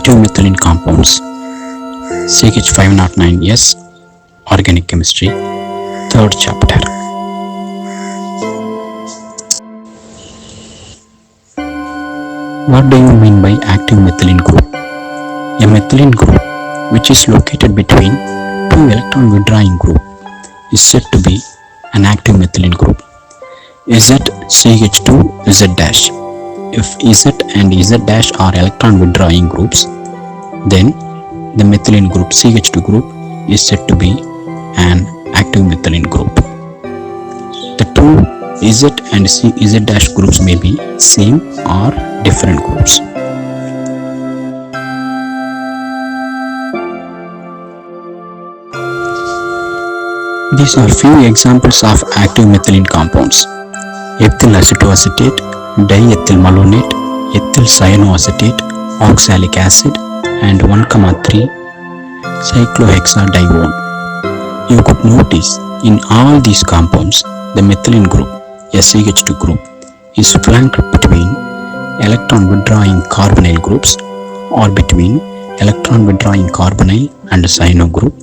active methylene compounds. CH509S Organic Chemistry, 3rd chapter. What do you mean by active methylene group? A methylene group which is located between two electron withdrawing group is said to be an active methylene group. ZCH2 Z dash. If Z and Z dash are electron withdrawing groups, then the methylene group CH2 group is said to be an active methylene group. The two Z and Z dash groups may be same or different groups. These are few examples of active methylene compounds: ethyl acetoacetate, diethyl malonate, ethyl cyanoacetate, oxalic acid, and 1,3 cyclohexadione. You could notice in all these compounds, the methylene group, SCH2 group, is flanked between electron withdrawing carbonyl groups, or between electron withdrawing carbonyl and cyano group,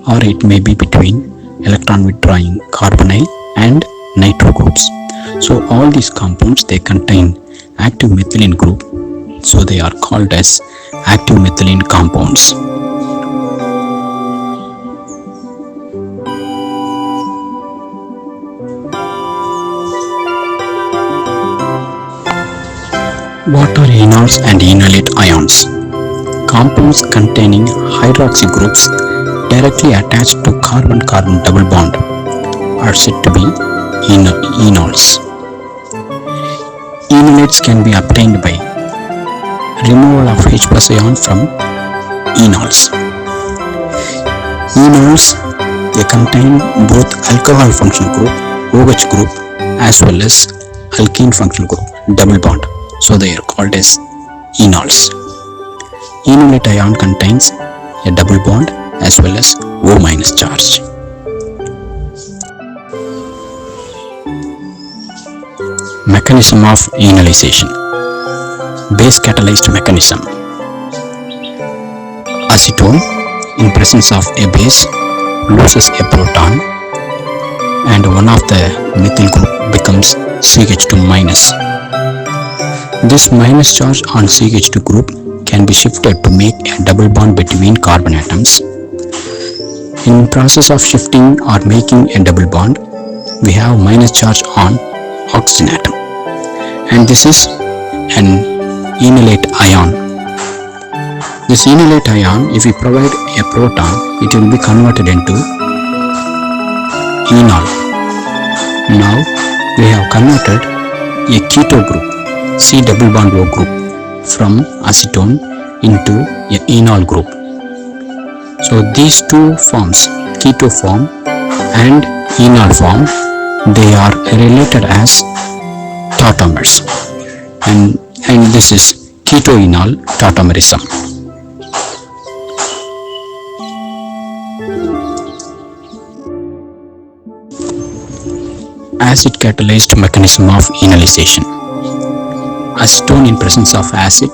or it may be between electron withdrawing carbonyl and nitro groups. So all these compounds, they contain active methylene group, so they are called as active methylene compounds. What are enols and enolate ions? Compounds containing hydroxy groups directly attached to carbon-carbon double bond are said to be enols. Enolates can be obtained by removal of H+ ion from enols. Enols, they contain both alcohol functional group OH group as well as alkene functional group double bond, so they are called as enols. Enolate ion contains a double bond as well as O- charge. Mechanism of enolization. Base catalyzed mechanism. Acetone, in presence of a base, loses a proton and one of the methyl group becomes CH2 minus. This minus charge on CH2 group can be shifted to make a double bond between carbon atoms. In process of shifting or making a double bond, we have minus charge on oxygen atom, and this is an enolate ion. This enolate ion, if we provide a proton, it will be converted into enol. Now we have converted a keto group, C double bond O group, from acetone into a enol group. So these two forms, keto form and enol form, they are related as tautomers, and this is keto-enol tautomerism. Acid catalyzed mechanism of enolization. Acetone, in presence of acid,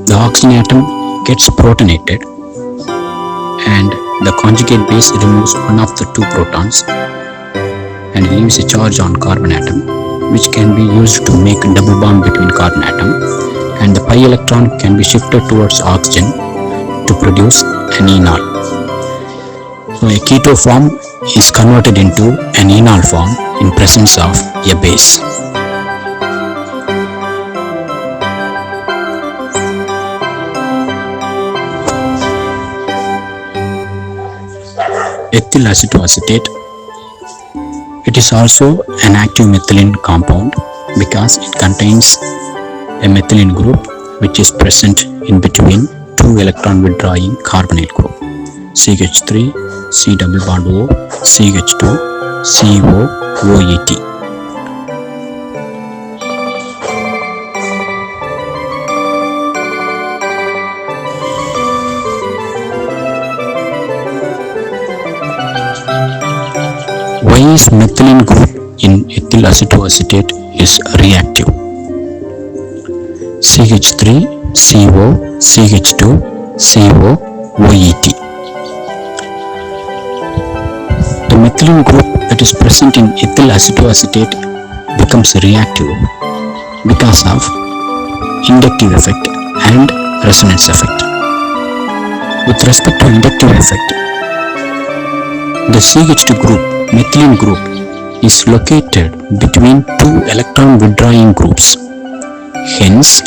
the oxygen atom gets protonated and the conjugate base removes one of the two protons and leaves a charge on carbon atom, which can be used to make a double bond between carbon atom, and the pi electron can be shifted towards oxygen to produce an enol. So a keto form is converted into an enol form in presence of a base. Ethyl acetoacetate. It is also an active methylene compound because it contains a methylene group which is present in between two electron withdrawing carbonyl group, CH3, C double bond O, CH2, CO, OET. Why is methylene group in ethyl acetoacetate is reactive? CH3 CO, CH2, CO, OET. The methylene group that is present in ethyl acetoacetate becomes reactive because of inductive effect and resonance effect. With respect to inductive effect, the CH2 group, methylene group, is located between two electron withdrawing groups. Hence,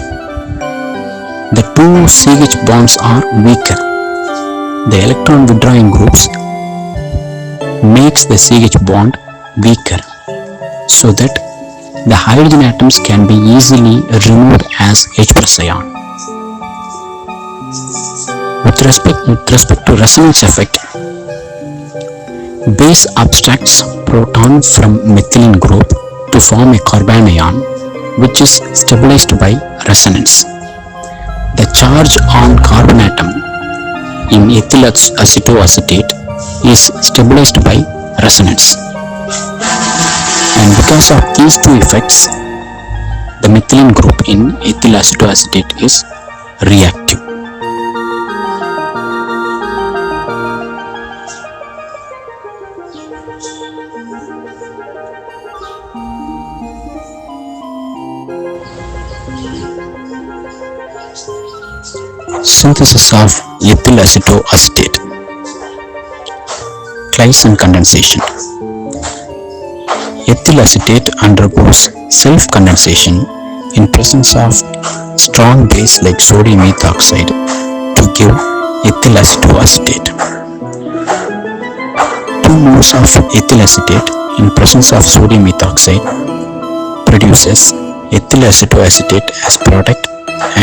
the two CH bonds are weaker. The electron withdrawing groups makes the CH bond weaker so that the hydrogen atoms can be easily removed as H plus ion. With respect to resonance effect, base abstracts proton from methylene group to form a carbanion which is stabilized by resonance. The charge on carbon atom in ethyl acetoacetate is stabilized by resonance. And because of these two effects, the methylene group in ethyl acetoacetate is reactive. Synthesis of ethyl acetoacetate. Claisen condensation. Ethyl acetate undergoes self-condensation in presence of strong base like sodium ethoxide to give ethyl acetoacetate. 2 moles of ethyl acetate in presence of sodium ethoxide produces ethyl acetoacetate as product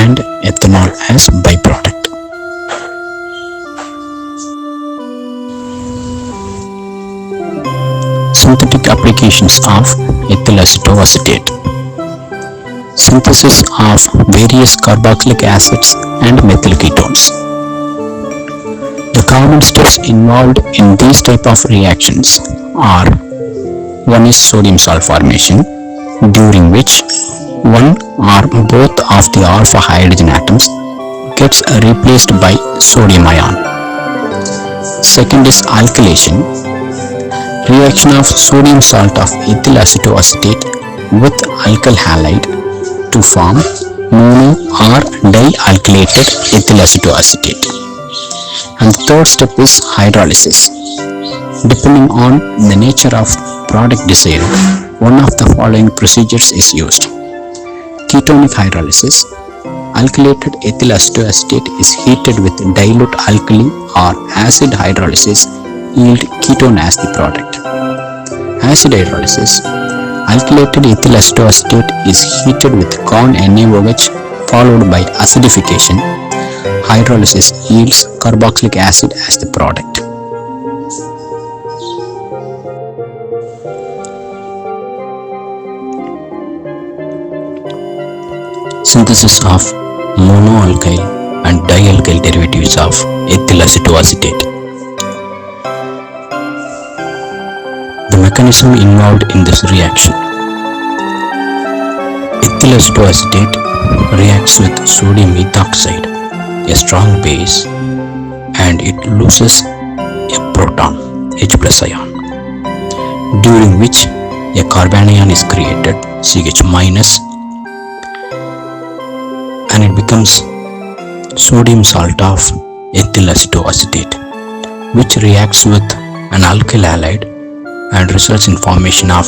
and ethanol as byproduct. Synthetic applications of ethyl acetoacetate. Synthesis of various carboxylic acids and methyl ketones. The common steps involved in these type of reactions are: one is sodium salt formation, during which one or both of the alpha hydrogen atoms gets replaced by sodium ion. Second is alkylation, reaction of sodium salt of ethyl acetoacetate with alkyl halide to form mono or dialkylated ethyl acetoacetate. And the third step is hydrolysis. Depending on the nature of product desired, one of the following procedures is used: ketonic hydrolysis. Alkylated ethyl acetoacetate is heated with dilute alkali or acid hydrolysis yield ketone as the product. Acid hydrolysis. Alkylated ethyl acetoacetate is heated with corn NaOH followed by acidification. Hydrolysis yields carboxylic acid as the product. Synthesis of monoalkyl and dialkyl derivatives of ethyl acetoacetate. The mechanism involved in this reaction: ethyl acetoacetate reacts with sodium ethoxide, a strong base, and it loses a proton, H plus ion, during which a carbanion is created, CH minus, and it becomes sodium salt of ethyl acetoacetate, which reacts with an alkyl halide and results in formation of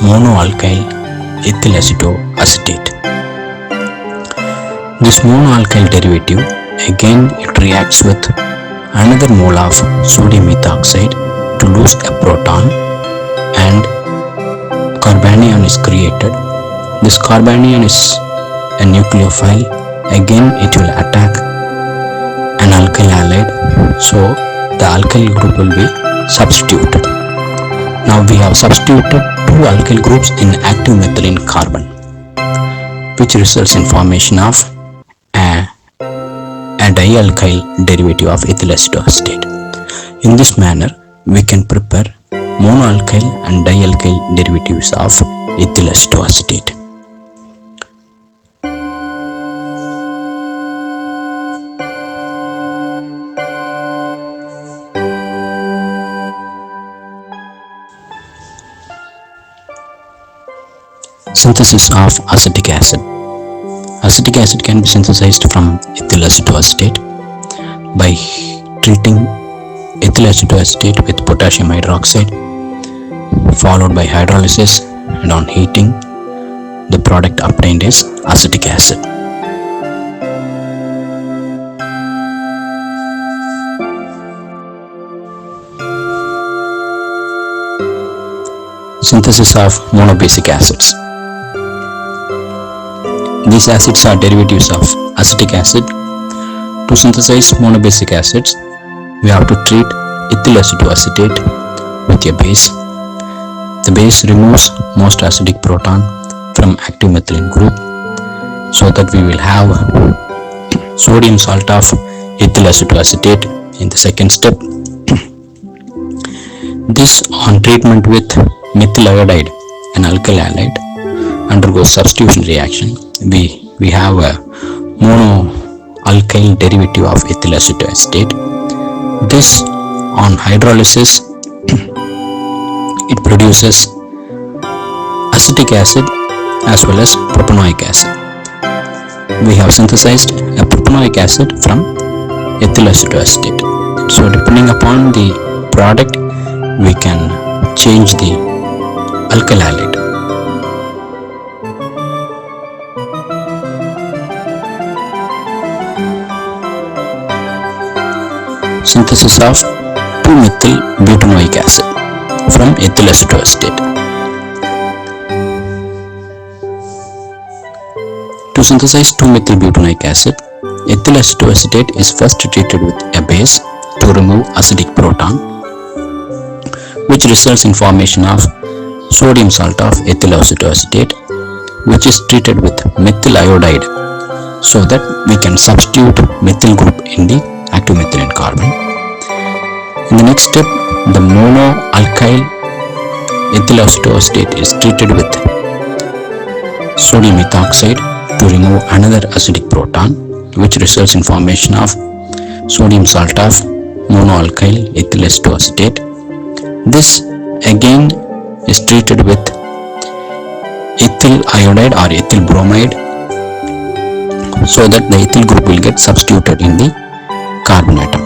monoalkyl ethyl acetoacetate. This monoalkyl derivative again it reacts with another mole of sodium ethoxide to lose a proton, and carbanion is created. This carbanion is a nucleophile. Again it will attack an alkyl halide, so the alkyl group will be substituted. Now we have substituted 2 alkyl groups in active methylene carbon, which results in formation of a dialkyl derivative of ethyl acetoacetate. In this manner, we can prepare monoalkyl and dialkyl derivatives of ethyl acetoacetate. Synthesis of acetic acid. Acetic acid can be synthesized from ethyl acetoacetate by treating ethyl acetoacetate with potassium hydroxide, followed by hydrolysis, and on heating, the product obtained is acetic acid. Synthesis of monobasic acids. These acids are derivatives of acetic acid. To synthesize monobasic acids, we have to treat ethyl acetoacetate with a base. The base removes most acidic proton from active methylene group, so that we will have sodium salt of ethyl acetoacetate in the second step. This, on treatment with methyl iodide, an alkyl halide, undergoes substitution reaction. We have a monoalkyl derivative of ethyl acetoacetate. This, on hydrolysis, it produces acetic acid as well as propanoic acid. We have synthesized a propanoic acid from ethyl acetoacetate. So depending upon the product, we can change the alkyl halide. Synthesis of 2-methyl butanoic acid from ethyl acetoacetate. To synthesize 2-methyl butanoic acid, ethyl acetoacetate is first treated with a base to remove acidic proton, which results in formation of sodium salt of ethyl acetoacetate, which is treated with methyl iodide, so that we can substitute methyl group in the active methylene carbon. In the next step, the monoalkyl ethyl acetoacetate is treated with sodium methoxide to remove another acidic proton, which results in formation of sodium salt of monoalkyl ethyl acetoacetate. This again is treated with ethyl iodide or ethyl bromide, so that the ethyl group will get substituted in the carbon atom.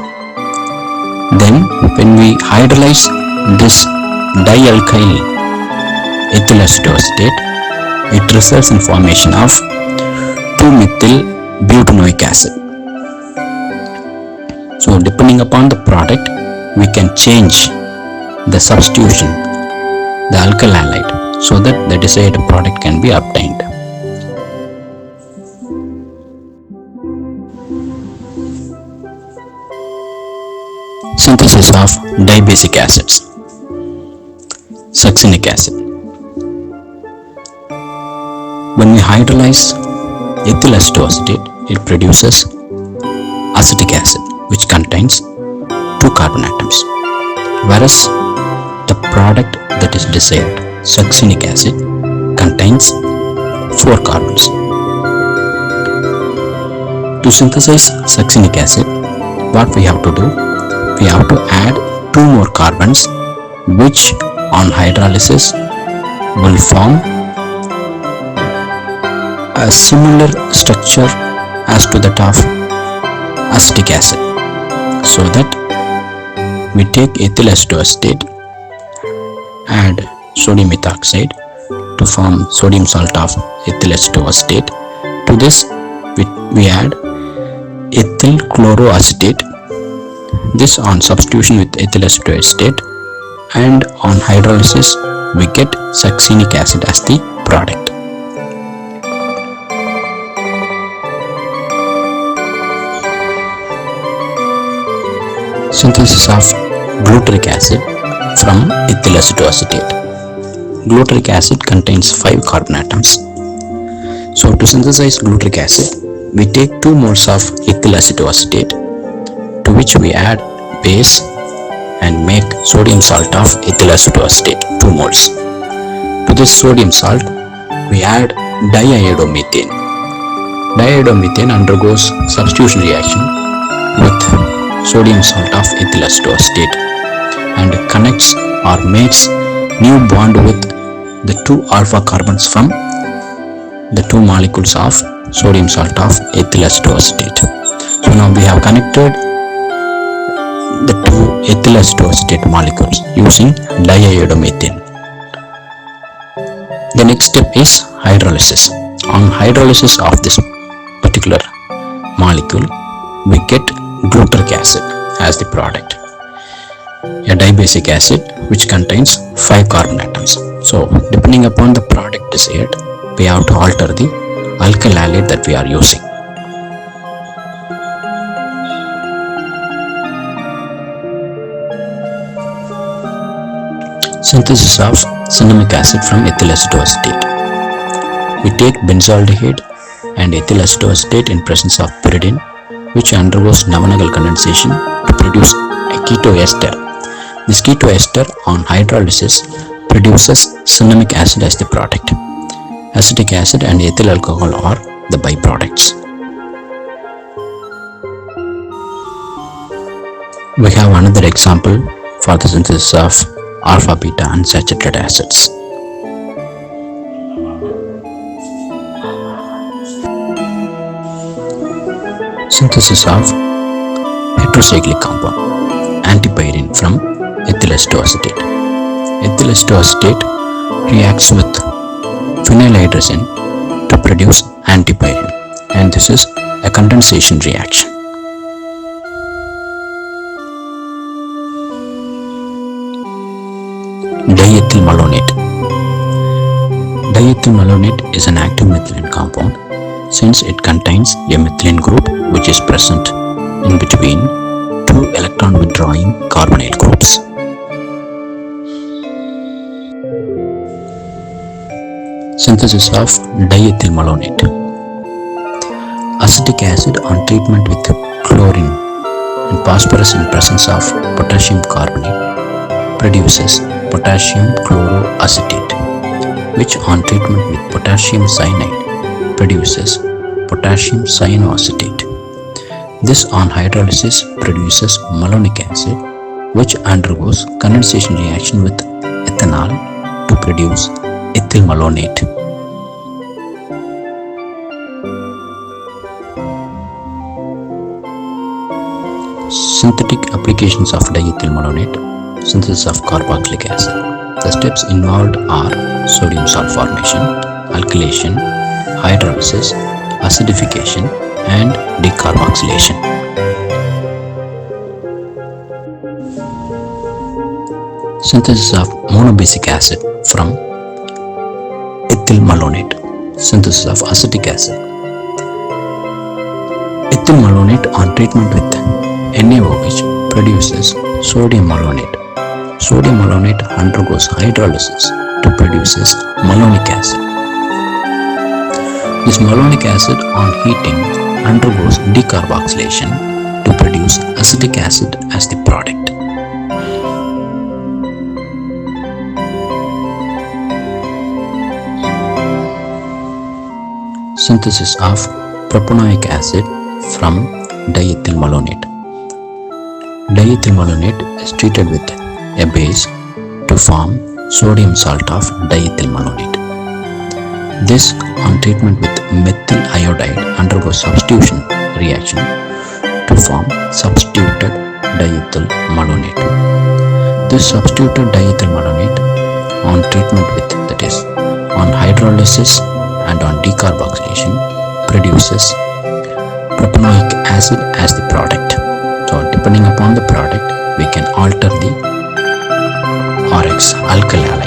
Then when we hydrolyze this dialkyl ethyl acetoacetate, it results in formation of 2-methyl butanoic acid. So depending upon the product, we can change the substitution, the alkyl halide, so that the desired product can be obtained. Synthesis of dibasic acids. Succinic acid. When we hydrolyze ethyl acetoacetate, it produces acetic acid, which contains 2 carbon atoms, whereas the product that is desired, succinic acid, contains 4 carbons. To synthesize succinic acid, what we have to do? We have to add 2 more carbons, which on hydrolysis will form a similar structure as to that of acetic acid, so that we take ethyl acetoacetate, add sodium methoxide to form sodium salt of ethyl acetoacetate. To this we add ethyl chloroacetate. This on substitution with ethyl acetoacetate, and on hydrolysis we get succinic acid as the product. Synthesis of glutaric acid from ethyl acetoacetate. Glutaric acid contains 5 carbon atoms. So to synthesize glutaric acid, we take 2 moles of ethyl acetoacetate, to which we add base and make sodium salt of ethyl acetoacetate, 2 moles. To this sodium salt, we add diiodomethane. Diiodomethane undergoes substitution reaction with sodium salt of ethyl acetoacetate and connects or makes new bond with the two alpha carbons from the two molecules of sodium salt of ethyl acetoacetate. So now we have connected the two ethyl acetoacetate molecules using diiodomethane. The next step is hydrolysis. On hydrolysis of this particular molecule, we get glutaric acid as the product, a dibasic acid which contains 5 carbon atoms. So depending upon the product desired, we have to alter the alkyl halide that we are using. Synthesis of cinnamic acid from ethyl acetoacetate. We take benzaldehyde and ethyl acetoacetate in presence of pyridine, which undergoes Navier condensation to produce a ketoester. This ketoester on hydrolysis produces cinnamic acid as the product. Acetic acid and ethyl alcohol are the byproducts. We have another example for the synthesis of alpha beta unsaturated acids. Synthesis of heterocyclic compound antipyrine from ethyl acetoacetate. Ethyl acetoacetate reacts with phenyl hydrazine to produce antipyrine, and this is a condensation reaction. Diethyl malonate. Diethyl malonate is an active methylene compound since it contains a methylene group which is present in between two electron withdrawing carbonyl groups. Synthesis of diethyl malonate. Acetic acid on treatment with chlorine and phosphorus in presence of potassium carbonate produces potassium chloroacetate, which on treatment with potassium cyanide produces potassium cyanoacetate. This on hydrolysis produces malonic acid, which undergoes condensation reaction with ethanol to produce ethyl malonate. Synthetic applications of diethyl malonate. Synthesis of carboxylic acid. The steps involved are sodium salt formation, alkylation, hydrolysis, acidification, and decarboxylation. Synthesis of monobasic acid from ethyl malonate. Synthesis of acetic acid. Ethyl malonate on treatment with NaOH produces sodium malonate. Sodium malonate undergoes hydrolysis to produces malonic acid. This malonic acid on heating undergoes decarboxylation to produce acetic acid as the product. Synthesis of propanoic acid from diethyl malonate. Diethyl malonate is treated with a base to form sodium salt of diethyl malonate. This on treatment with methyl iodide undergoes substitution reaction to form substituted diethyl malonate. This substituted diethyl malonate on treatment with, that is on hydrolysis and on decarboxylation, produces propanoic acid as the product. So depending upon the product, we can alter the RX alkyl halide.